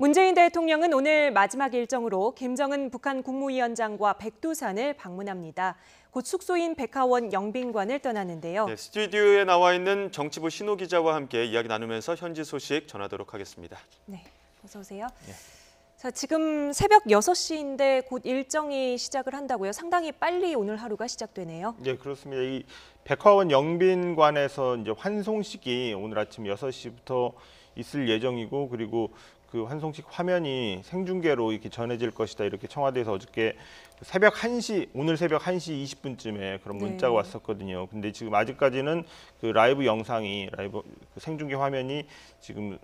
문재인 대통령은 오늘 마지막 일정으로 김정은 북한 국무위원장과 백두산을 방문합니다. 곧 숙소인 백화원 영빈관을 떠나는데요. 네, 스튜디오에 나와 있는 정치부 신호 기자와 함께 이야기 나누면서 현지 소식 전하도록 하겠습니다. 네, 어서 오세요. 네. 자, 지금 새벽 6시인데 곧 일정이 시작을 한다고요. 상당히 빨리 오늘 하루가 시작되네요. 네, 그렇습니다. 이 백화원 영빈관에서 이제 환송식이 오늘 아침 6시부터 있을 예정이고, 그리고 그 환송식 화면이 생중계로 이렇게 전해질 것이다, 이렇게 청와대에서 어저께 오늘 새벽 1시 20분쯤에 그런 문자가 왔었거든요. 근데 지금 아직까지는 그 라이브 그 생중계 화면이 지금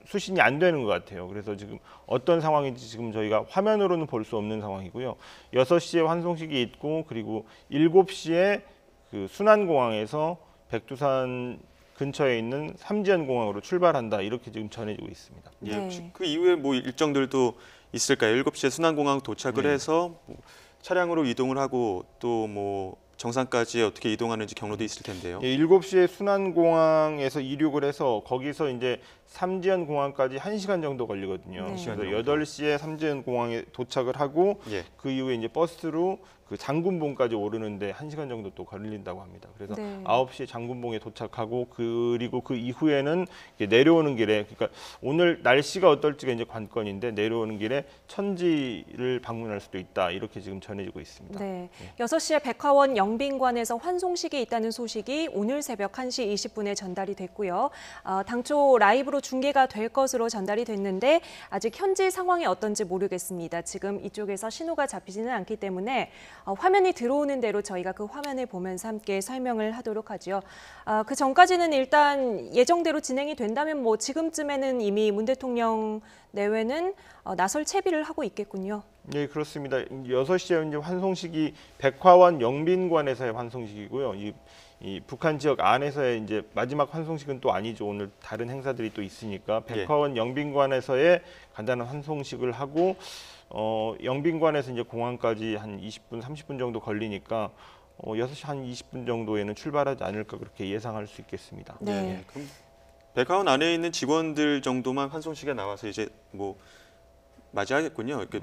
수신이 안 되는 것 같아요. 그래서 지금 어떤 상황인지 지금 저희가 화면으로는 볼 수 없는 상황이고요. 6시에 환송식이 있고, 그리고 7시에 그 순안공항에서 백두산 근처에 있는 삼지연공항으로 출발한다, 이렇게 지금 전해지고 있습니다. 예, 혹시 그 이후에 뭐 일정들도 있을까요? 7시에 순안공항 도착을 해서 뭐 차량으로 이동을 하고 또 뭐 정상까지 어떻게 이동하는지 경로도 있을 텐데요. 예, 7시에 순안공항에서 이륙을 해서 거기서 이제 삼지연공항까지 1시간 정도 걸리거든요. 네. 그래서 8시에 삼지연공항에 도착을 하고 그 이후에 이제 버스로 그 장군봉까지 오르는데 1시간 정도 또 걸린다고 합니다. 그래서 9시에 장군봉에 도착하고, 그리고 그 이후에는 내려오는 길에, 그러니까 오늘 날씨가 어떨지가 이제 관건인데, 내려오는 길에 천지를 방문할 수도 있다, 이렇게 지금 전해지고 있습니다. 네, 6시에 백화원 영빈관에서 환송식이 있다는 소식이 오늘 새벽 1시 20분에 전달이 됐고요. 당초 라이브로 중계가 될 것으로 전달이 됐는데 아직 현지 상황이 어떤지 모르겠습니다. 지금 이쪽에서 신호가 잡히지는 않기 때문에 화면이 들어오는 대로 저희가 그 화면을 보면서 함께 설명을 하도록 하죠. 그 전까지는 일단 예정대로 진행이 된다면 뭐 지금쯤에는 이미 문 대통령 내외는 나설 채비를 하고 있겠군요. 네, 그렇습니다. 6시에 이제 환송식이 백화원 영빈관에서의 환송식이고요. 이 북한 지역 안에서의 이제 마지막 환송식은 또 아니죠. 오늘 다른 행사들이 또 있으니까 백화원 영빈관에서의 간단한 환송식을 하고, 영빈관에서 이제 공항까지 한 20분, 30분 정도 걸리니까 6시 한 20분 정도에는 출발하지 않을까, 그렇게 예상할 수 있겠습니다. 네. 그럼 백화원 안에 있는 직원들 정도만 환송식에 나와서 이제 뭐 맞이하겠군요. 이렇게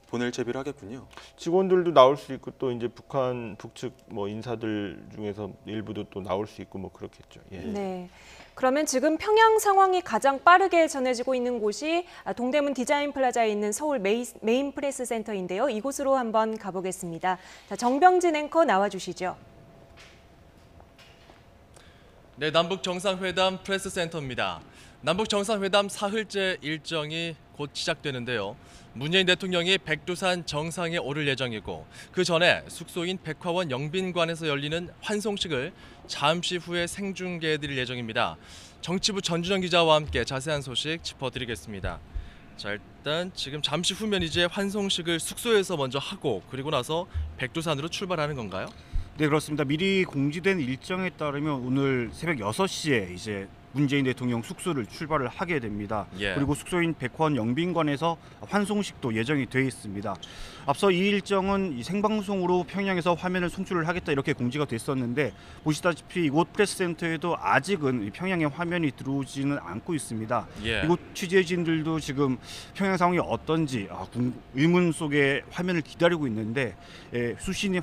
보낼 채비를 하겠군요. 직원들도 나올 수 있고, 또 이제 북한 북측 뭐 인사들 중에서 일부도 또 나올 수 있고, 뭐 그렇겠죠. 예. 네. 그러면 지금 평양 상황이 가장 빠르게 전해지고 있는 곳이 동대문 디자인 플라자에 있는 서울 메인 프레스 센터인데요. 이곳으로 한번 가보겠습니다. 자, 정병진 앵커 나와주시죠. 네, 남북 정상회담 프레스 센터입니다. 남북 정상회담 사흘째 일정이 곧 시작되는데요. 문재인 대통령이 백두산 정상에 오를 예정이고, 그 전에 숙소인 백화원 영빈관에서 열리는 환송식을 잠시 후에 생중계해드릴 예정입니다. 정치부 전준영 기자와 함께 자세한 소식 짚어드리겠습니다. 자, 일단 지금 잠시 후면 이제 환송식을 숙소에서 먼저 하고, 그리고 나서 백두산으로 출발하는 건가요? 네, 그렇습니다. 미리 공지된 일정에 따르면 오늘 새벽 6시에 이제 문재인 대통령 숙소를 출발을 하게 됩니다. 그리고 숙소인 백화원 영빈관에서 환송식도 예정이 되어 있습니다. 앞서 이 일정은 이 생방송으로 평양에서 화면을 송출을 하겠다, 이렇게 공지가 됐었는데, 보시다시피 이곳 프레스센터에도 아직은 평양의 화면이 들어오지는 않고 있습니다. 이곳 취재진들도 지금 평양 상황이 어떤지 의문 속에 화면을 기다리고 있는데,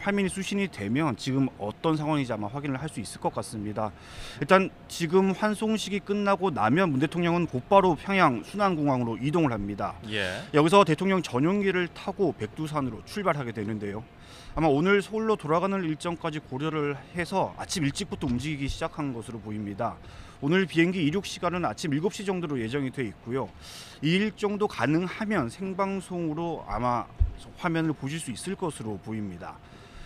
화면이 수신이 되면 지금 어떤 상황인지 아마 확인을 할 수 있을 것 같습니다. 일단 지금 환송식이 끝나고 나면 문 대통령은 곧바로 평양 순안공항으로 이동을 합니다. 여기서 대통령 전용기를 타고 백두산으로 출발하게 되는데요. 아마 오늘 서울로 돌아가는 일정까지 고려를 해서 아침 일찍부터 움직이기 시작한 것으로 보입니다. 오늘 비행기 이륙 시간은 아침 7시 정도로 예정이 돼 있고요. 이 일정도 가능하면 생방송으로 아마 화면을 보실 수 있을 것으로 보입니다.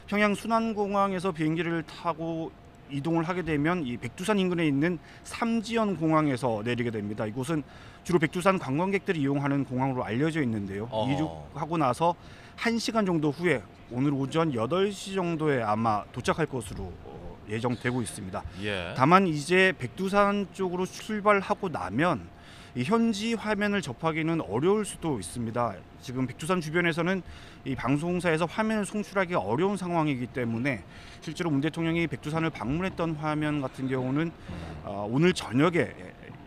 평양 순안공항에서 비행기를 타고 이동을 하게 되면 이 백두산 인근에 있는 삼지연 공항에서 내리게 됩니다. 이곳은 주로 백두산 관광객들이 이용하는 공항으로 알려져 있는데요. 이륙하고 나서 1시간 정도 후에 오늘 오전 8시 정도에 아마 도착할 것으로 예정되고 있습니다. 다만 이제 백두산 쪽으로 출발하고 나면 이 현지 화면을 접하기는 어려울 수도 있습니다. 지금 백두산 주변에서는 이 방송사에서 화면을 송출하기 어려운 상황이기 때문에 실제로 문 대통령이 백두산을 방문했던 화면 같은 경우는 오늘 저녁에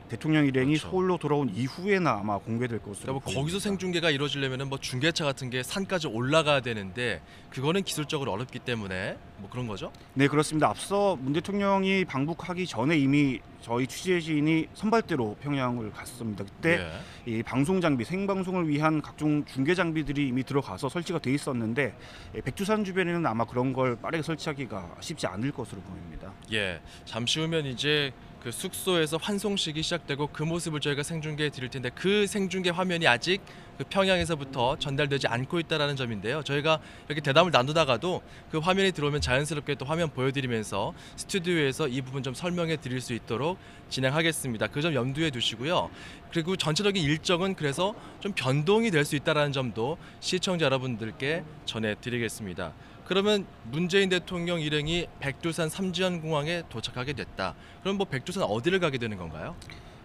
대통령 일행이 그렇죠. 서울로 돌아온 이후에나 아마 공개될 것으로 그러니까 뭐 보입니다. 거기서 생중계가 이루어지려면은 뭐 중계차 같은 게 산까지 올라가야 되는데 그거는 기술적으로 어렵기 때문에 뭐 그런 거죠? 네, 그렇습니다. 앞서 문 대통령이 방북하기 전에 이미 저희 취재진이 선발대로 평양을 갔습니다. 그때 예. 이 방송 장비, 생방송을 위한 각종 중계 장비들이 이미 들어가서 설치가 돼 있었는데 백두산 주변에는 아마 그런 걸 빠르게 설치하기가 쉽지 않을 것으로 보입니다. 예, 잠시 후면 이제 그 숙소에서 환송식이 시작되고 그 모습을 저희가 생중계해 드릴 텐데 그 생중계 화면이 아직 그 평양에서부터 전달되지 않고 있다라는 점인데요. 저희가 이렇게 대담을 나누다가도 그 화면이 들어오면 자연스럽게 또 화면 보여드리면서 스튜디오에서 이 부분 좀 설명해 드릴 수 있도록 진행하겠습니다. 그 점 염두에 두시고요. 그리고 전체적인 일정은 그래서 좀 변동이 될 수 있다라는 점도 시청자 여러분들께 전해드리겠습니다. 그러면 문재인 대통령 일행이 백두산 삼지연공항에 도착하게 됐다. 그럼 뭐 백두산 어디를 가게 되는 건가요?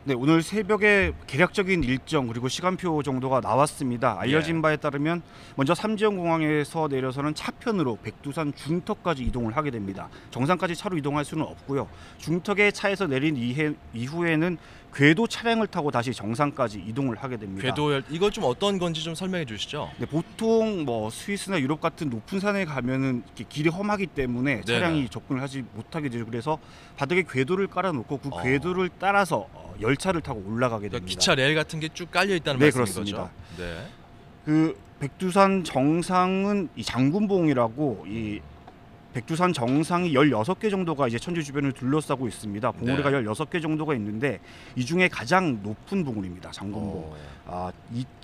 네, 오늘 새벽에 개략적인 일정 그리고 시간표 정도가 나왔습니다. 알려진 바에 따르면 먼저 삼지연공항에서 내려서는 차편으로 백두산 중턱까지 이동을 하게 됩니다. 정상까지 차로 이동할 수는 없고요. 중턱에 차에서 내린 이후에는 궤도 차량을 타고 다시 정상까지 이동을 하게 됩니다. 궤도 이거 좀 어떤 건지 좀 설명해 주시죠. 네, 보통 뭐 스위스나 유럽 같은 높은 산에 가면은 이렇게 길이 험하기 때문에 차량이 접근을 하지 못하게 되죠. 그래서 바닥에 궤도를 깔아놓고 그 궤도를 따라서 열차를 타고 올라가게 됩니다. 기차 레일 같은 게 쭉 깔려 있다는 네, 말씀인 그렇습니다. 거죠. 네. 그 백두산 정상은 이 장군봉이라고 이 백두산 정상이 16개 정도가 이제 천지 주변을 둘러싸고 있습니다. 봉우리가 16개 정도가 있는데 이 중에 가장 높은 봉우리입니다. 장군봉.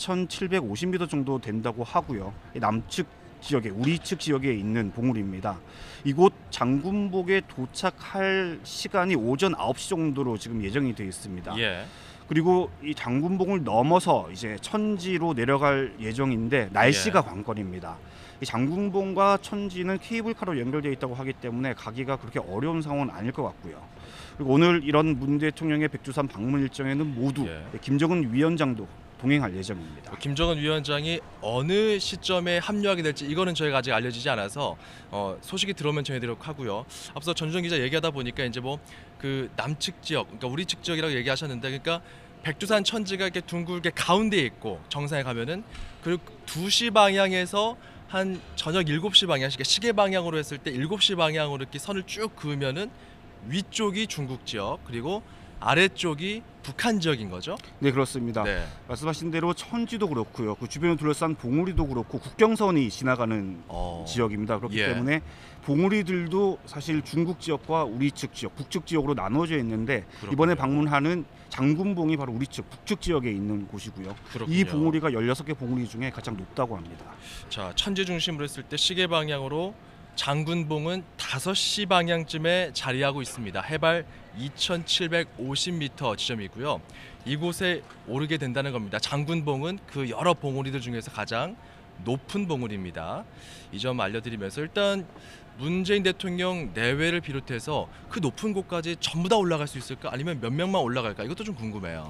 2,750m 정도 된다고 하고요. 남측 지역에 우리 측 지역에 있는 봉우리입니다. 이곳 장군봉에 도착할 시간이 오전 9시 정도로 지금 예정이 되어 있습니다. 예. 그리고 이 장군봉을 넘어서 이제 천지로 내려갈 예정인데 날씨가 관건입니다. 이 장군봉과 천지는 케이블카로 연결되어 있다고 하기 때문에 가기가 그렇게 어려운 상황은 아닐 것 같고요. 그리고 오늘 이런 문 대통령의 백두산 방문 일정에는 모두 김정은 위원장도 동행할 예정입니다. 김정은 위원장이 어느 시점에 합류하게 될지 이거는 저희가 아직 알려지지 않아서 소식이 들어오면 전해드리도록 하고요. 앞서 전주정 기자 얘기하다 보니까 이제 뭐 그 남측 지역, 그러니까 우리 측 지역이라고 얘기하셨는데, 그러니까 백두산 천지가 이렇게 둥글게 가운데에 있고 정상에 가면은 그 2시 방향에서 한 저녁 7시 방향, 시계 방향으로 했을 때 7시 방향으로 이렇게 선을 쭉 그으면은 위쪽이 중국 지역, 그리고 아래쪽이 북한 지역인 거죠? 네, 그렇습니다. 네. 말씀하신 대로 천지도 그렇고요. 그 주변을 둘러싼 봉우리도 그렇고 국경선이 지나가는 지역입니다. 그렇기 때문에 봉우리들도 사실 중국 지역과 우리 측 지역, 북측 지역으로 나눠져 있는데 그렇군요. 이번에 방문하는 장군봉이 바로 우리 측 북측 지역에 있는 곳이고요. 그렇군요. 이 봉우리가 16개 봉우리 중에 가장 높다고 합니다. 자, 천지 중심으로 했을 때 시계 방향으로 장군봉은 5시 방향쯤에 자리하고 있습니다. 해발 2,750m 지점이고요. 이곳에 오르게 된다는 겁니다. 장군봉은 그 여러 봉우리들 중에서 가장 높은 봉우리입니다. 이 점 알려드리면서 일단 문재인 대통령 내외를 비롯해서 그 높은 곳까지 전부 다 올라갈 수 있을까? 아니면 몇 명만 올라갈까? 이것도 좀 궁금해요.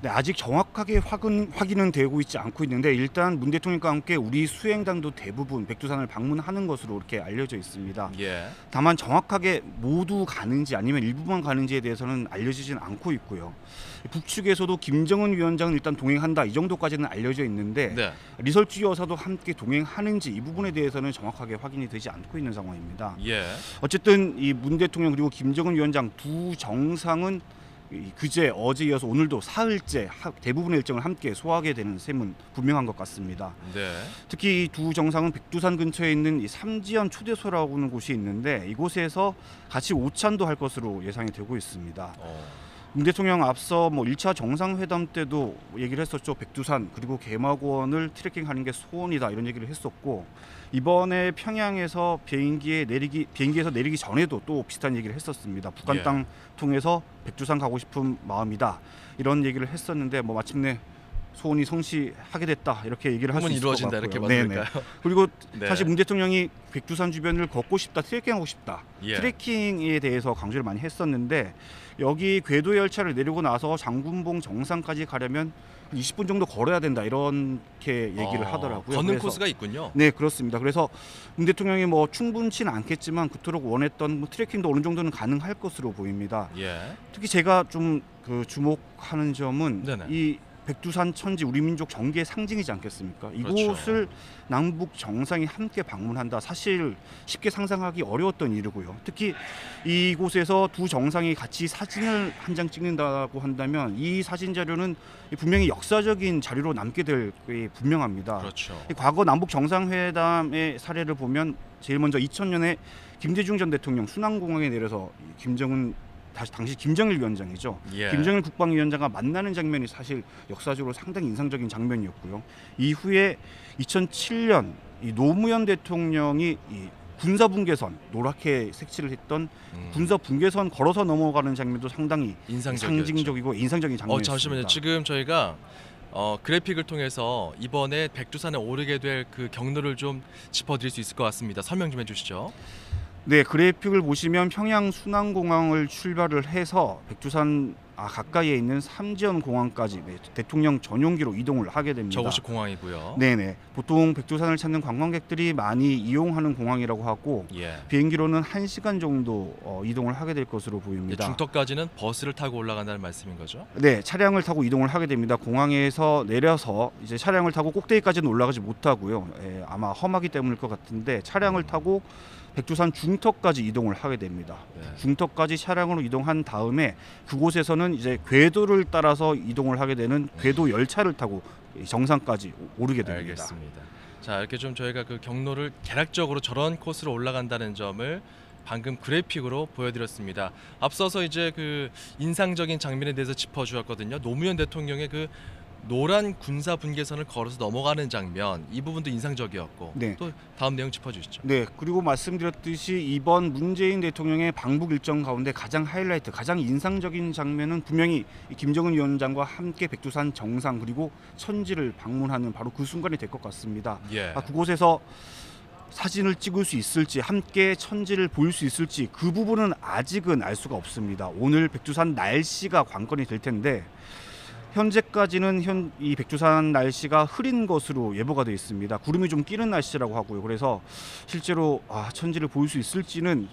네, 아직 정확하게 확인은 되고 있지 않고 있는데 일단 문 대통령과 함께 우리 수행단도 대부분 백두산을 방문하는 것으로 이렇게 알려져 있습니다. 다만 정확하게 모두 가는지 아니면 일부만 가는지에 대해서는 알려지지는 않고 있고요. 북측에서도 김정은 위원장은 일단 동행한다 이 정도까지는 알려져 있는데 리설주 여사도 함께 동행하는지 이 부분에 대해서는 정확하게 확인이 되지 않고 있는 상황입니다. 어쨌든 이 문 대통령 그리고 김정은 위원장 두 정상은 그제 어제 이어서 오늘도 사흘째 대부분의 일정을 함께 소화하게 되는 셈은 분명한 것 같습니다. 특히 이 두 정상은 백두산 근처에 있는 이 삼지연 초대소라고 하는 곳이 있는데 이곳에서 같이 오찬도 할 것으로 예상이 되고 있습니다. 문 대통령 앞서 1차 정상회담 때도 얘기를 했었죠. 백두산 그리고 개막원을 트레킹하는 게 소원이다 이런 얘기를 했었고 이번에 평양에서 비행기에서 내리기 전에도 또 비슷한 얘기를 했었습니다. 북한 땅 통해서 백두산 가고 싶은 마음이다 이런 얘기를 했었는데 마침내 소원이 성취하게 됐다 이렇게 얘기를 할 수 꿈은 있을 것 이루어진다 같고요. 이렇게 봐도 네네. 될까요? 그리고 네. 사실 문 대통령이 백두산 주변을 걷고 싶다, 트레킹하고 싶다. 예. 트레킹에 대해서 강조를 많이 했었는데 여기 궤도 열차를 내리고 나서 장군봉 정상까지 가려면 20분 정도 걸어야 된다 이렇게 얘기를 하더라고요. 걷는 그래서 코스가 있군요. 네, 그렇습니다. 그래서 문 대통령이 뭐 충분치는 않겠지만 그토록 원했던 뭐 트레킹도 어느 정도는 가능할 것으로 보입니다. 예. 특히 제가 좀 그 주목하는 점은 네네. 이 백두산 천지 우리 민족 정계의 상징이지 않겠습니까? 그렇죠. 이곳을 남북 정상이 함께 방문한다. 사실 쉽게 상상하기 어려웠던 일이고요. 특히 이곳에서 두 정상이 같이 사진을 한 장 찍는다고 한다면 이 사진 자료는 분명히 역사적인 자료로 남게 될 게 분명합니다. 그렇죠. 이 과거 남북 정상회담의 사례를 보면 제일 먼저 2000년에 김대중 전 대통령 순환공항에 내려서 김정은 당시 김정일 위원장이죠. 예. 김정일 국방위원장과 만나는 장면이 사실 역사적으로 상당히 인상적인 장면이었고요. 이후에 2007년 이 노무현 대통령이 이 군사분계선 노랗게 색칠을 했던 군사분계선 걸어서 넘어가는 장면도 상당히 인상적이었죠. 상징적이고 인상적인 장면이었습니다. 잠시만요. 지금 저희가 그래픽을 통해서 이번에 백두산에 오르게 될 그 경로를 좀 짚어드릴 수 있을 것 같습니다. 설명 좀 해주시죠. 네, 그래픽을 보시면 평양 순환공항을 출발을 해서 백두산 가까이에 있는 삼지연 공항까지 대통령 전용기로 이동을 하게 됩니다. 저곳이 공항이고요. 네네. 보통 백두산을 찾는 관광객들이 많이 이용하는 공항이라고 하고 예. 비행기로는 1시간 정도 이동을 하게 될 것으로 보입니다. 중턱까지는 버스를 타고 올라간다는 말씀인 거죠? 네, 차량을 타고 이동을 하게 됩니다. 공항에서 내려서 이제 차량을 타고 꼭대기까지는 올라가지 못하고요. 아마 험하기 때문일 것 같은데 차량을 타고 백두산 중턱까지 이동을 하게 됩니다. 네. 중턱까지 차량으로 이동한 다음에 그곳에서는 이제 궤도를 따라서 이동을 하게 되는 궤도 열차를 타고 정상까지 오르게 됩니다. 알겠습니다. 자, 이렇게 좀 저희가 그 경로를 개략적으로 저런 코스로 올라간다는 점을 방금 그래픽으로 보여드렸습니다. 앞서서 이제 그 인상적인 장면에 대해서 짚어주었거든요. 노무현 대통령의 그 노란 군사 분계선을 걸어서 넘어가는 장면, 이 부분도 인상적이었고 네. 또 다음 내용 짚어주시죠. 네, 그리고 말씀드렸듯이 이번 문재인 대통령의 방북 일정 가운데 가장 하이라이트, 가장 인상적인 장면은 분명히 김정은 위원장과 함께 백두산 정상 그리고 천지를 방문하는 바로 그 순간이 될 것 같습니다. 예. 그곳에서 사진을 찍을 수 있을지 함께 천지를 볼 수 있을지 그 부분은 아직은 알 수가 없습니다. 오늘 백두산 날씨가 관건이 될 텐데 현재까지는 이 백두산 날씨가 흐린 것으로 예보가 되어 있습니다. 구름이 좀 끼는 날씨라고 하고요. 그래서 실제로 천지를 볼 수 있을지는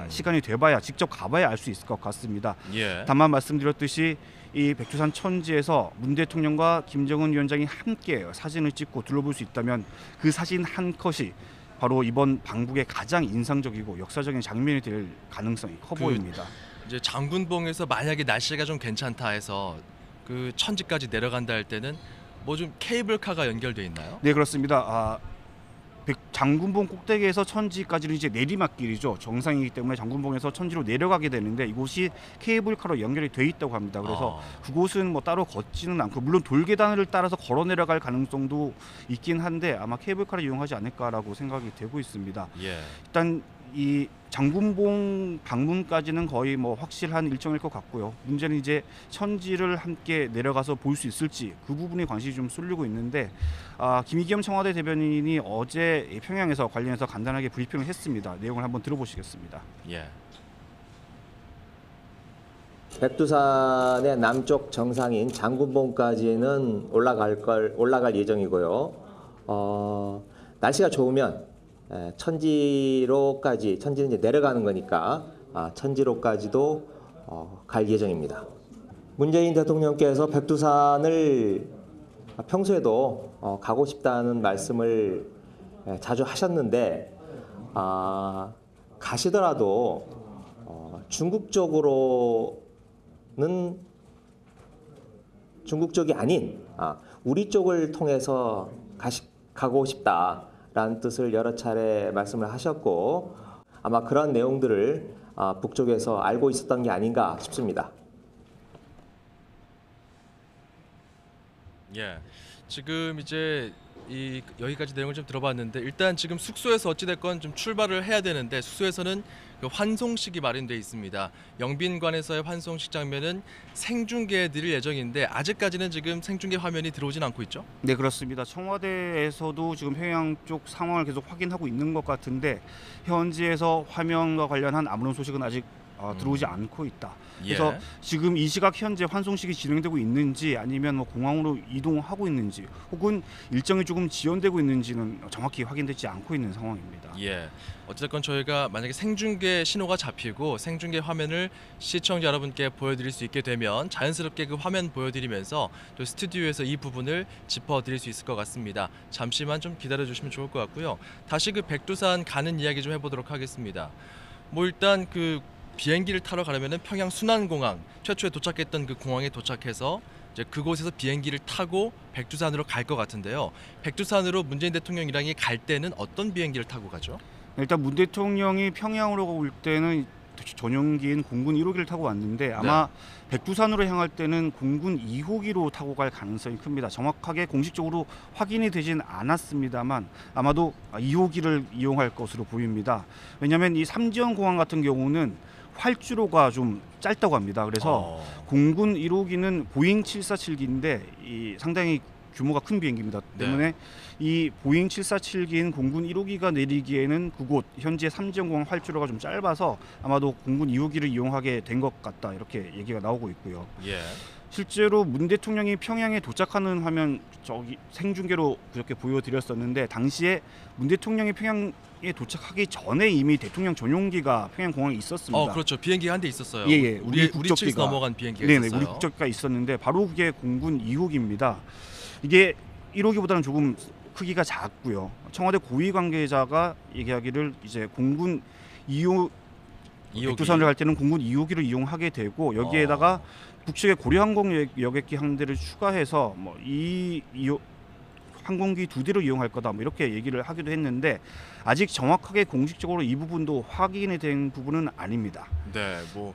시간이 돼봐야 직접 가봐야 알 수 있을 것 같습니다. 예. 다만 말씀드렸듯이 이 백두산 천지에서 문 대통령과 김정은 위원장이 함께 사진을 찍고 둘러볼 수 있다면 그 사진 한 컷이 바로 이번 방북의 가장 인상적이고 역사적인 장면이 될 가능성이 커 보입니다. 이제 장군봉에서 만약에 날씨가 좀 괜찮다 해서 그 천지까지 내려간다 할 때는 뭐 좀 케이블카가 연결돼 있나요? 네, 그렇습니다. 장군봉 꼭대기에서 천지까지는 이제 내리막길이죠. 정상이기 때문에 장군봉에서 천지로 내려가게 되는데 이곳이 케이블카로 연결이 돼 있다고 합니다. 그래서 그곳은 뭐 따로 걷지는 않고 물론 돌계단을 따라서 걸어 내려갈 가능성도 있긴 한데 아마 케이블카를 이용하지 않을까라고 생각이 되고 있습니다. 예. 일단 이 장군봉 방문까지는 거의 뭐 확실한 일정일 것 같고요. 문제는 이제 천지를 함께 내려가서 볼 수 있을지 그 부분에 관심이 좀 쏠리고 있는데 김의겸 청와대 대변인이 어제 평양에서 관련해서 간단하게 브리핑을 했습니다. 내용을 한번 들어보시겠습니다. 예. 백두산의 남쪽 정상인 장군봉까지는 올라갈 예정이고요. 날씨가 좋으면 천지는 이제 내려가는 거니까 천지로까지도 갈 예정입니다. 문재인 대통령께서 백두산을 평소에도 가고 싶다는 말씀을 자주 하셨는데 가시더라도 중국 쪽이 아닌 우리 쪽을 통해서 가고 싶다라는 뜻을 여러 차례 말씀을 하셨고 아마 그런 내용들을 북쪽에서 알고 있었던 게 아닌가 싶습니다. 예. 지금 이제 여기까지 내용을 좀 들어봤는데 일단 지금 숙소에서 어찌됐건 좀 출발을 해야 되는데 숙소에서는 그 환송식이 마련돼 있습니다. 영빈관에서의 환송식 장면은 생중계해드릴 예정인데 아직까지는 지금 생중계 화면이 들어오진 않고 있죠? 네, 그렇습니다. 청와대에서도 지금 평양 쪽 상황을 계속 확인하고 있는 것 같은데 현지에서 화면과 관련한 아무런 소식은 아직 들어오지 않고 있다. 그래서 예. 지금 이 시각 현재 환송식이 진행되고 있는지 아니면 뭐 공항으로 이동하고 있는지 혹은 일정이 조금 지연되고 있는지는 정확히 확인되지 않고 있는 상황입니다. 예. 어쨌든 저희가 만약에 생중계 신호가 잡히고 생중계 화면을 시청자 여러분께 보여드릴 수 있게 되면 자연스럽게 그 화면 보여드리면서 또 스튜디오에서 이 부분을 짚어드릴 수 있을 것 같습니다. 잠시만 좀 기다려주시면 좋을 것 같고요. 다시 그 백두산 가는 이야기 좀 해보도록 하겠습니다. 뭐 일단 그 비행기를 타러 가려면은 평양 순안공항 최초에 도착했던 그 공항에 도착해서 이제 그곳에서 비행기를 타고 백두산으로 갈 것 같은데요. 백두산으로 문재인 대통령이랑이 갈 때는 어떤 비행기를 타고 가죠? 일단 문 대통령이 평양으로 올 때는 전용기인 공군 1호기를 타고 왔는데 아마 백두산으로 향할 때는 공군 2호기로 타고 갈 가능성이 큽니다. 정확하게 공식적으로 확인이 되진 않았습니다만 아마도 2호기를 이용할 것으로 보입니다. 왜냐하면 이 삼지연 공항 같은 경우는 활주로가 좀 짧다고 합니다. 그래서 공군 1호기는 보잉 747기인데 이 상당히 규모가 큰 비행기입니다. 때문에 이 보잉 747기인 공군 1호기가 내리기에는 그곳 현재 삼지연공항 활주로가 좀 짧아서 아마도 공군 2호기를 이용하게 된 것 같다 이렇게 얘기가 나오고 있고요. 예. 실제로 문 대통령이 평양에 도착하는 화면 저기 생중계로 그렇게 보여드렸었는데 당시에 문 대통령이 평양에 도착하기 전에 이미 대통령 전용기가 평양 공항에 있었습니다. 그렇죠. 비행기가 한 대 있었어요. 예, 우리 국적기가 측에서 넘어간 비행기가 네네, 있었어요. 우리 국적기가 있었는데 바로 그게 공군 2호기입니다. 이게 1호기보다는 조금 크기가 작고요. 청와대 고위 관계자가 얘기하기를 이제 공군 2호 백두산을 갈 때는 공군 2호기를 이용하게 되고 여기에다가 북측의 고려항공 여객기 항대를 추가해서 뭐 이 항공기 2대로 이용할 거다 뭐 이렇게 얘기를 하기도 했는데 아직 정확하게 공식적으로 이 부분도 확인이 된 부분은 아닙니다. 네, 뭐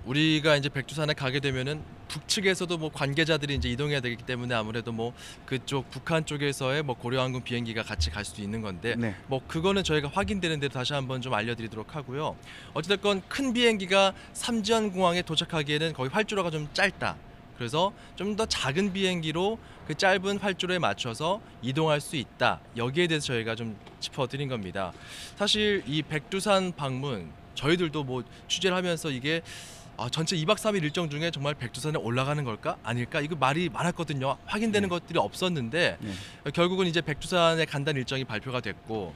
우리가 이제 백두산에 가게 되면은 북측에서도 뭐 관계자들이 이제 이동해야 되기 때문에 아무래도 뭐 그쪽 북한 쪽에서의 뭐 고려항공 비행기가 같이 갈 수도 있는 건데 네. 뭐 그거는 저희가 확인되는 대로 다시 한번 좀 알려드리도록 하고요. 어찌됐건 큰 비행기가 삼지연 공항에 도착하기에는 거기 활주로가 좀 짧다. 그래서 좀 더 작은 비행기로 그 짧은 활주로에 맞춰서 이동할 수 있다. 여기에 대해서 저희가 좀 짚어드린 겁니다. 사실 이 백두산 방문 저희들도 뭐 취재를 하면서 이게 전체 2박 3일 일정 중에 정말 백두산에 올라가는 걸까? 아닐까? 이거 말이 많았거든요. 확인되는 것들이 없었는데 결국은 이제 백두산에 간다는 일정이 발표가 됐고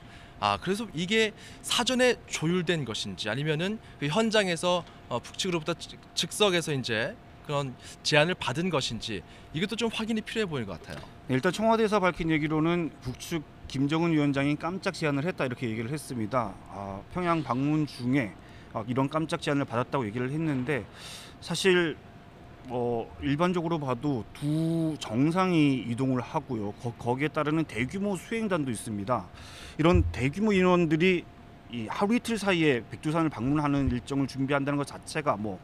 그래서 이게 사전에 조율된 것인지 아니면은 그 현장에서 북측으로부터 즉석에서 이제 그런 제안을 받은 것인지 이것도 좀 확인이 필요해 보이는 것 같아요. 일단 청와대에서 밝힌 얘기로는 북측 김정은 위원장이 깜짝 제안을 했다 이렇게 얘기를 했습니다. 평양 방문 중에 이런 깜짝 제안을 받았다고 얘기를 했는데 사실 일반적으로 봐도 두 정상이 이동을 하고요. 거기에 따르는 대규모 수행단도 있습니다. 이런 대규모 인원들이 이 하루 이틀 사이에 백두산을 방문하는 일정을 준비한다는 것 자체가 뭐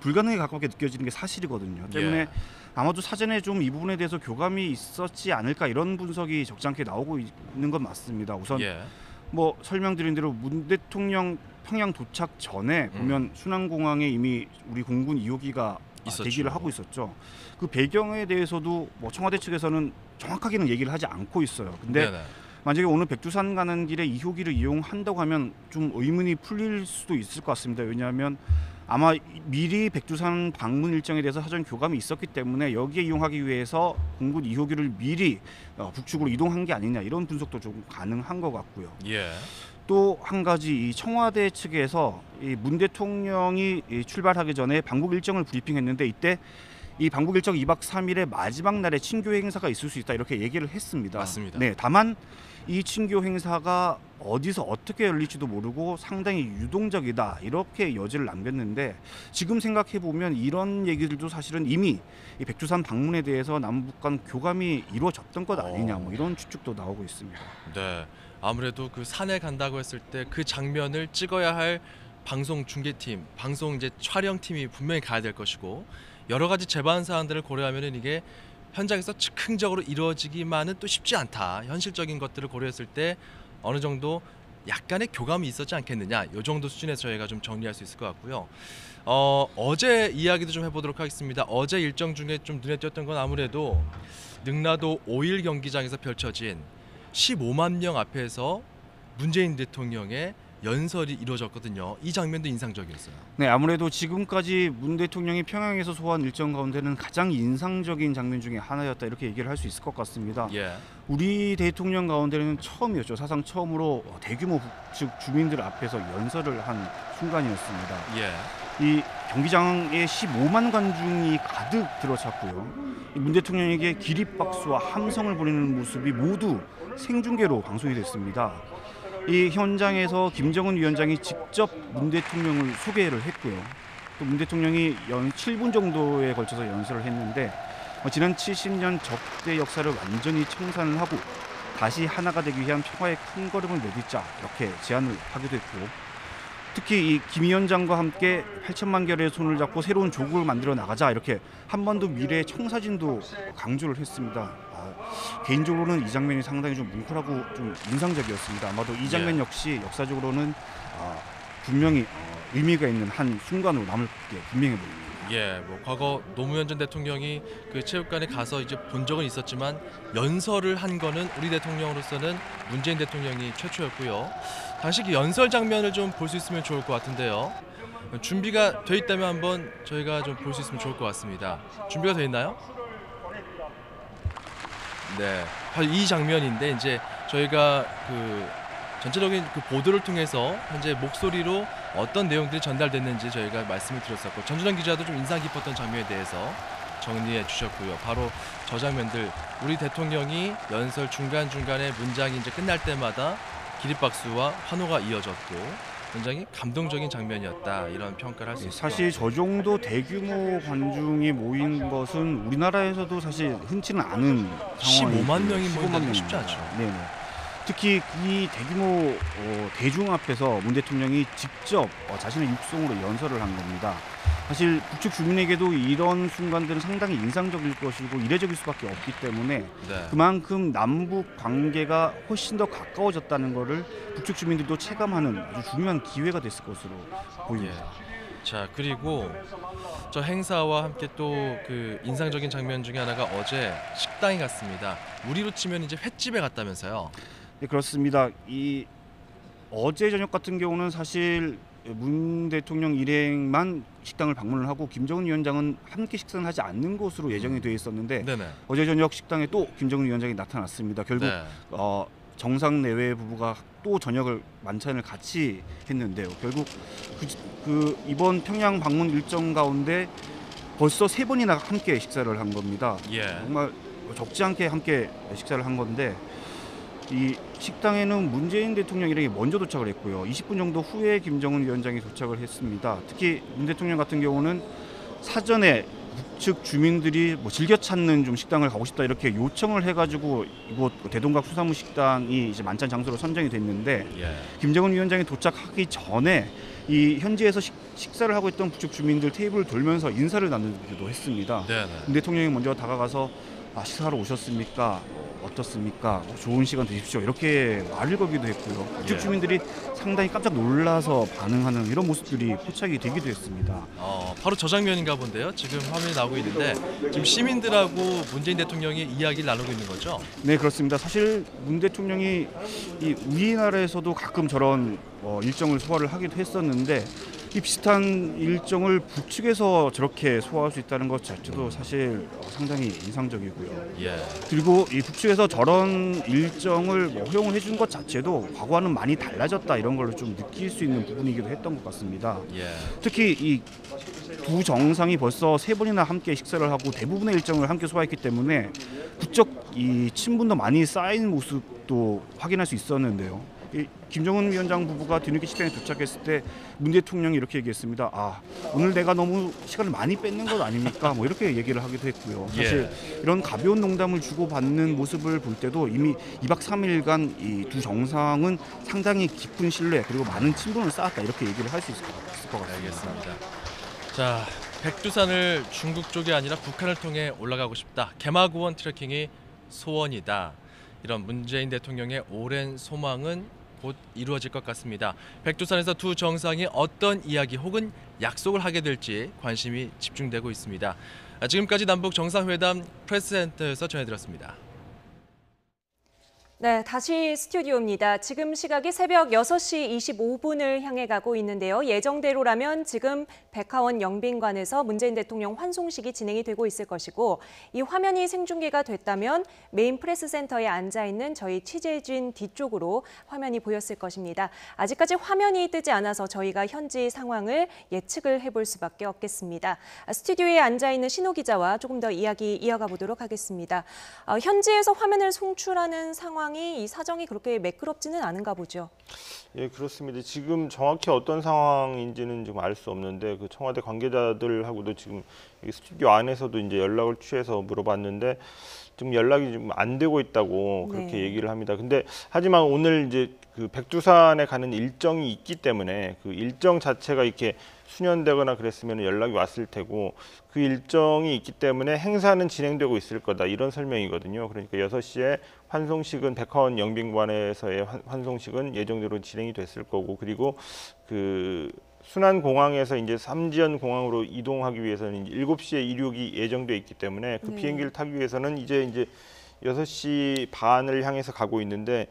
불가능에 가깝게 느껴지는 게 사실이거든요. 때문에 아마도 사전에 좀 이 부분에 대해서 교감이 있었지 않을까 이런 분석이 적잖게 나오고 있는 건 맞습니다. 우선 뭐 설명드린 대로 문 대통령 평양 도착 전에 보면 순안공항에 이미 우리 공군 2호기가 대기를 하고 있었죠. 그 배경에 대해서도 뭐 청와대 측에서는 정확하게는 얘기를 하지 않고 있어요. 근데 만약에 오늘 백두산 가는 길에 2호기를 이용한다고 하면 좀 의문이 풀릴 수도 있을 것 같습니다. 왜냐하면 아마 미리 백두산 방문 일정에 대해서 사전 교감이 있었기 때문에 여기에 이용하기 위해서 공군 2호기를 미리 북측으로 이동한 게 아니냐 이런 분석도 좀 가능한 것 같고요. 또 한 가지 이 청와대 측에서 이 문 대통령이 출발하기 전에 방북 일정을 브리핑했는데 이때 이 방북 일정 2박 3일의 마지막 날에 친교 행사가 있을 수 있다 이렇게 얘기를 했습니다. 맞습니다. 네, 다만 이 친교 행사가 어디서 어떻게 열릴지도 모르고 상당히 유동적이다 이렇게 여지를 남겼는데 지금 생각해 보면 이런 얘기들도 사실은 이미 이 백두산 방문에 대해서 남북 간 교감이 이루어졌던 것 아니냐 뭐 이런 추측도 나오고 있습니다. 네, 아무래도 그 산에 간다고 했을 때 그 장면을 찍어야 할 방송 중계팀, 방송 이제 촬영팀이 분명히 가야 될 것이고 여러 가지 제반 사안들을 고려하면은 이게 현장에서 즉흥적으로 이루어지기만은 또 쉽지 않다. 현실적인 것들을 고려했을 때 어느 정도 약간의 교감이 있었지 않겠느냐. 이 정도 수준에서 저희가 좀 정리할 수 있을 것 같고요. 어제 이야기도 좀 해보도록 하겠습니다. 어제 일정 중에 좀 눈에 띄었던 건 아무래도 능라도 5일 경기장에서 펼쳐진 15만 명 앞에서 문재인 대통령의 연설이 이루어졌거든요. 이 장면도 인상적이었어요. 네, 아무래도 지금까지 문 대통령이 평양에서 소화한 일정 가운데는 가장 인상적인 장면 중에 하나였다 이렇게 얘기를 할 수 있을 것 같습니다. 예. 우리 대통령 가운데는 처음이었죠. 사상 처음으로 대규모 북측 주민들 앞에서 연설을 한 순간이었습니다. 예. 이 경기장에 15만 관중이 가득 들어찼고요. 문 대통령에게 기립박수와 함성을 보내는 모습이 모두 생중계로 방송이 됐습니다. 이 현장에서 김정은 위원장이 직접 문 대통령을 소개를 했고요. 또 문 대통령이 7분 정도에 걸쳐서 연설을 했는데 지난 70년 적대 역사를 완전히 청산을 하고 다시 하나가 되기 위한 평화의 큰 걸음을 내딛자 이렇게 제안을 하기도 했고, 특히 이 김 위원장과 함께 8천만 결의 손을 잡고 새로운 조국을 만들어 나가자 이렇게 한반도 미래의 청사진도 강조를 했습니다. 개인적으로는 이 장면이 상당히 좀 뭉클하고 좀 인상적이었습니다. 아마도 이 장면 역시 역사적으로는 분명히 의미가 있는 한 순간으로 남을 게 분명해 보입니다. 예, 뭐 과거 노무현 전 대통령이 그 체육관에 가서 이제 본 적은 있었지만 연설을 한 거는 우리 대통령으로서는 문재인 대통령이 최초였고요. 당시 그 연설 장면을 좀 볼 수 있으면 좋을 것 같은데요. 준비가 돼 있다면 한번 저희가 좀 볼 수 있으면 좋을 것 같습니다. 준비가 돼 있나요? 네, 바로 이 장면인데 이제 저희가 그 전체적인 그 보도를 통해서 현재 목소리로 어떤 내용들이 전달됐는지 저희가 말씀을 드렸었고, 전준환 기자도 좀 인상 깊었던 장면에 대해서 정리해 주셨고요. 바로 저 장면들, 우리 대통령이 연설 중간중간에 문장이 이제 끝날 때마다 기립박수와 환호가 이어졌고 굉장히 감동적인 장면이었다, 이런 평가를 할 수 있습니다. 사실 저 정도 대규모 관중이 모인 것은 우리나라에서도 사실 흔치는 않은 상황이고요. 15만 명이 모인다는 게 쉽지 않죠. 네네. 특히 이 대규모 대중 앞에서 문 대통령이 직접 자신의 육성으로 연설을 한 겁니다. 사실 북측 주민에게도 이런 순간들은 상당히 인상적일 것이고 이례적일 수밖에 없기 때문에 네. 그만큼 남북 관계가 훨씬 더 가까워졌다는 것을 북측 주민들도 체감하는 아주 중요한 기회가 됐을 것으로 보입니다. 예. 자, 그리고 저 행사와 함께 또 그 인상적인 장면 중에 하나가 어제 식당에 갔습니다. 우리로 치면 이제 횟집에 갔다면서요. 네, 그렇습니다. 이 어제 저녁 같은 경우는 사실 문 대통령 일행만 식당을 방문을 하고 김정은 위원장은 함께 식사는 하지 않는 것으로 예정이 되어 있었는데 네네. 어제 저녁 식당에 또 김정은 위원장이 나타났습니다. 결국 네. 정상 내외 부부가 또 저녁을 만찬을 같이 했는데요. 결국 그 이번 평양 방문 일정 가운데 벌써 3번이나 함께 식사를 한 겁니다. 예. 정말 적지 않게 함께 식사를 한 건데, 이 식당에는 문재인 대통령 일행이 먼저 도착을 했고요. 20분 정도 후에 김정은 위원장이 도착을 했습니다. 특히 문 대통령 같은 경우는 사전에 북측 주민들이 즐겨 찾는 좀 식당을 가고 싶다 이렇게 요청을 해가지고 이곳 대동각 수산무 식당이 이제 만찬 장소로 선정이 됐는데, 예. 김정은 위원장이 도착하기 전에 이 현지에서 식사를 하고 있던 북측 주민들 테이블을 돌면서 인사를 나누기도 했습니다. 네네. 문 대통령이 먼저 다가가서 식사하러 오셨습니까? 어떻습니까? 좋은 시간 되십시오. 이렇게 말을 걸기도 했고요. 북측 예. 주민들이 상당히 깜짝 놀라서 반응하는 이런 모습들이 포착이 되기도 했습니다. 바로 저 장면인가 본데요. 지금 화면이 나오고 있는데 지금 시민들하고 문재인 대통령이 이야기를 나누고 있는 거죠? 네, 그렇습니다. 사실 문 대통령이 이 우리나라에서도 가끔 저런 일정을 소화를 하기도 했었는데, 이 비슷한 일정을 북측에서 저렇게 소화할 수 있다는 것 자체도 사실 상당히 인상적이고요. 예. 그리고 이 북측에서 저런 일정을 허용을 해준 것 자체도 과거와는 많이 달라졌다 이런 걸로 좀 느낄 수 있는 부분이기도 했던 것 같습니다. 예. 특히 이 두 정상이 벌써 3번이나 함께 식사를 하고 대부분의 일정을 함께 소화했기 때문에 부쩍 이 친분도 많이 쌓인 모습도 확인할 수 있었는데요. 이 김정은 위원장 부부가 뒤늦게 식당에 도착했을 때 문 대통령이 이렇게 얘기했습니다. 오늘 내가 너무 시간을 많이 뺏는 것 아닙니까? 이렇게 얘기를 하기도 했고요. 사실 이런 가벼운 농담을 주고받는 모습을 볼 때도 이미 2박 3일간 이 두 정상은 상당히 깊은 신뢰 그리고 많은 친분을 쌓았다 이렇게 얘기를 할 수 있을 것 같습니다. 알겠습니다. 자, 백두산을 중국 쪽이 아니라 북한을 통해 올라가고 싶다. 개마고원 트레킹이 소원이다. 이런 문재인 대통령의 오랜 소망은 곧 이루어질 것 같습니다. 백두산에서 두 정상이 어떤 이야기 혹은 약속을 하게 될지 관심이 집중되고 있습니다. 지금까지 남북 정상회담 프레스센터에서 전해드렸습니다. 네, 다시 스튜디오입니다. 지금 시각이 새벽 6시 25분을 향해 가고 있는데요. 예정대로라면 지금 백화원 영빈관에서 문재인 대통령 환송식이 진행이 되고 있을 것이고 이 화면이 생중계가 됐다면 메인 프레스센터에 앉아 있는 저희 취재진 뒤쪽으로 화면이 보였을 것입니다. 아직까지 화면이 뜨지 않아서 저희가 현지 상황을 예측을 해볼 수밖에 없겠습니다. 스튜디오에 앉아 있는 신호 기자와 조금 더 이야기 이어가 보도록 하겠습니다. 현지에서 화면을 송출하는 상황 이 사정이 그렇게 매끄럽지는 않은가 보죠. 예, 그렇습니다. 지금 정확히 어떤 상황인지는 지금 알 수 없는데 그 청와대 관계자들하고도 지금 스튜디오 안에서도 이제 연락을 취해서 물어봤는데 지금 연락이 좀 안 되고 있다고 그렇게 얘기를 합니다. 근데 하지만 오늘 이제 그 백두산에 가는 일정이 있기 때문에 그 일정 자체가 이렇게 수년되거나 그랬으면 연락이 왔을 테고 그 일정이 있기 때문에 행사는 진행되고 있을 거다 이런 설명이거든요. 그러니까 6시에 환송식은 백화원 영빈관에서의 환송식은 예정대로 진행이 됐을 거고 그리고 그 순안공항에서 이제 삼지연 공항으로 이동하기 위해서는 7시에 이륙이 예정돼 있기 때문에 그 비행기를 타기 위해서는 이제 6시 반을 향해서 가고 있는데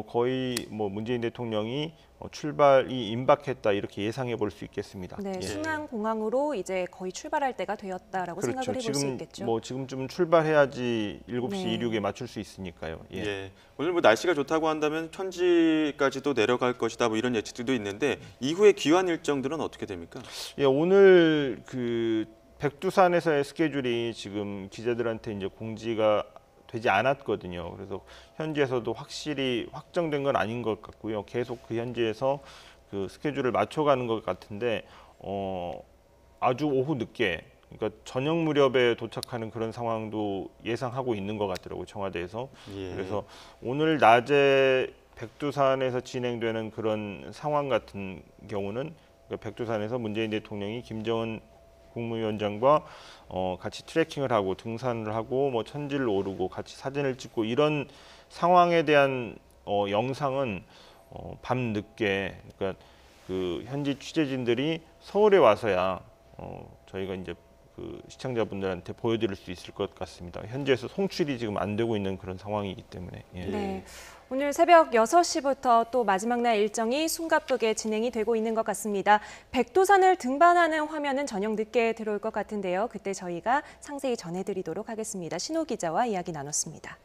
거의 뭐 문재인 대통령이 출발이 임박했다 이렇게 예상해 볼 수 있겠습니다. 네, 예. 순안공항으로 이제 거의 출발할 때가 되었다라고 그렇죠. 생각을 해볼 수 있겠죠. 뭐 지금쯤 출발해야지 7시 네. 이륙에 맞출 수 있으니까요. 예. 예. 오늘 뭐 날씨가 좋다고 한다면 현지까지도 내려갈 것이다 뭐 이런 예측들도 있는데 이후에 귀환 일정들은 어떻게 됩니까? 예, 오늘 그 백두산에서의 스케줄이 지금 기자들한테 이제 공지가 되지 않았거든요. 그래서 현지에서도 확실히 확정된 건 아닌 것 같고요. 계속 그 현지에서 그 스케줄을 맞춰가는 것 같은데 아주 오후 늦게 그러니까 저녁 무렵에 도착하는 그런 상황도 예상하고 있는 것 같더라고요. 청와대에서. 예. 그래서 오늘 낮에 백두산에서 진행되는 그런 상황 같은 경우는 그러니까 백두산에서 문재인 대통령이 김정은 국무위원장과 같이 트레킹을 하고 등산을 하고 뭐 천지를 오르고 같이 사진을 찍고 이런 상황에 대한 영상은 밤 늦게 그러니까 그 현지 취재진들이 서울에 와서야 저희가 이제 그 시청자분들한테 보여드릴 수 있을 것 같습니다. 현지에서 송출이 지금 안 되고 있는 그런 상황이기 때문에. 예. 네. 오늘 새벽 6시부터 또 마지막 날 일정이 숨가쁘게 진행이 되고 있는 것 같습니다. 백두산을 등반하는 화면은 저녁 늦게 들어올 것 같은데요. 그때 저희가 상세히 전해드리도록 하겠습니다. 신호 기자와 이야기 나눴습니다.